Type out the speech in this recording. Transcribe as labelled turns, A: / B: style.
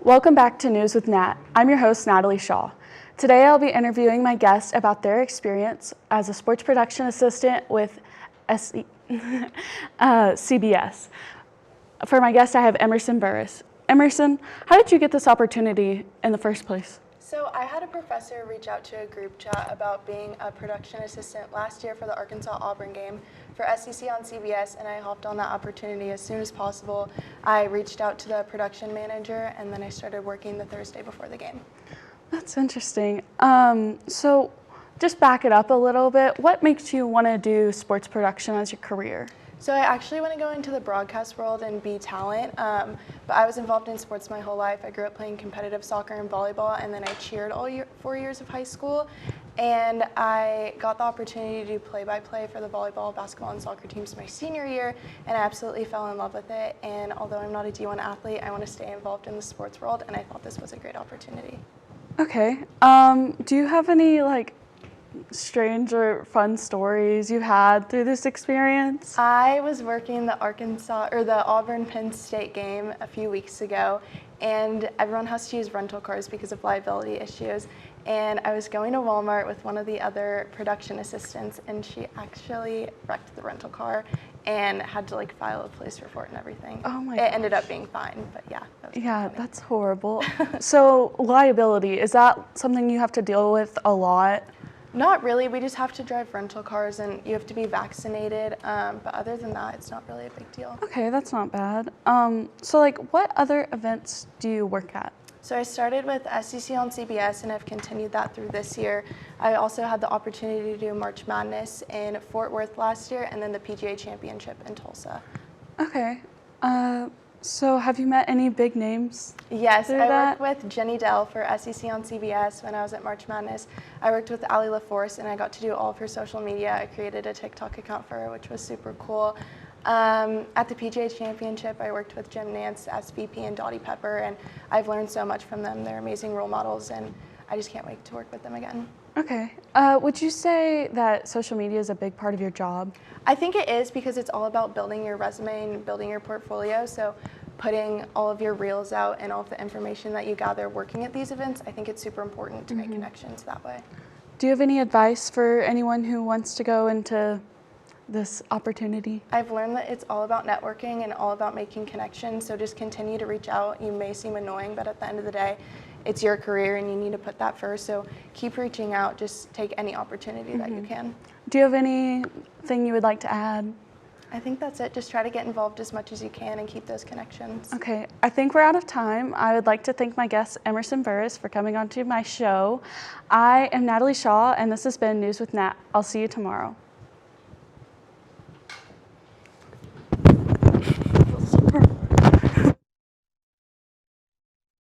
A: Welcome back to News with Nat. I'm your host, Natalie Shaw. Today I'll be interviewing my guests about their experience as a sports production assistant with CBS. For my guest, I have Emerson Burris. Emerson, how did you get this opportunity in the first place?
B: So I had a professor reach out to a group chat about being a production assistant last year for the Arkansas-Auburn game for SEC on CBS, and I hopped on that opportunity as soon as possible. I reached out to the production manager, and then I started working the Thursday before the game.
A: That's interesting. So just back it up a little bit. What makes you want to do sports production as your career?
B: So I actually want to go into the broadcast world and be talent, but I was involved in sports my whole life. I grew up playing competitive soccer and volleyball, and then I cheered all 4 years of high school, and I got the opportunity to do play-by-play for the volleyball, basketball, and soccer teams my senior year, and I absolutely fell in love with it. And although I'm not a D1 athlete, I want to stay involved in the sports world, and I thought this was a great opportunity.
A: Okay. Do you have any strange or fun stories you had through this experience?
B: I was working the Auburn-Penn State game a few weeks ago, and everyone has to use rental cars because of liability issues. And I was going to Walmart with one of the other production assistants, and she actually wrecked the rental car and had to file a police report and everything.
A: Oh my
B: It ended up being fine, but yeah.
A: Yeah, that's horrible. So liability, is that something you have to deal with a lot?
B: Not really. We just have to drive rental cars, and you have to be vaccinated. But other than that, it's not really a big deal.
A: Okay, that's not bad. So what other events do you work at?
B: So I started with SEC on CBS, and I've continued that through this year. I also had the opportunity to do March Madness in Fort Worth last year, and then the PGA Championship in Tulsa.
A: Okay. So have you met any big names?
B: Yes, I worked with Jenny Dell for SEC on CBS when I was at March Madness. I worked with Allie LaForce, and I got to do all of her social media. I created a TikTok account for her, which was super cool. At the PGA Championship, I worked with Jim Nance, SVP, and Dottie Pepper, and I've learned so much from them. They're amazing role models, and I just can't wait to work with them again.
A: Okay. Would you say that social media is a big part of your job?
B: I think it is, because it's all about building your resume and building your portfolio. So putting all of your reels out and all of the information that you gather working at these events, I think it's super important to make connections that way.
A: Do you have any advice for anyone who wants to go into this opportunity?
B: I've learned that it's all about networking and all about making connections, so just continue to reach out. You may seem annoying, but at the end of the day, it's your career and you need to put that first, so keep reaching out. Just take any opportunity that you can.
A: Do you have anything you would like to add?
B: I think that's it. Just try to get involved as much as you can and keep those connections.
A: Okay, I think we're out of time. I would like to thank my guest, Emerson Burris, for coming on to my show. I am Natalie Shaw, and this has been News with Nat. I'll see you tomorrow.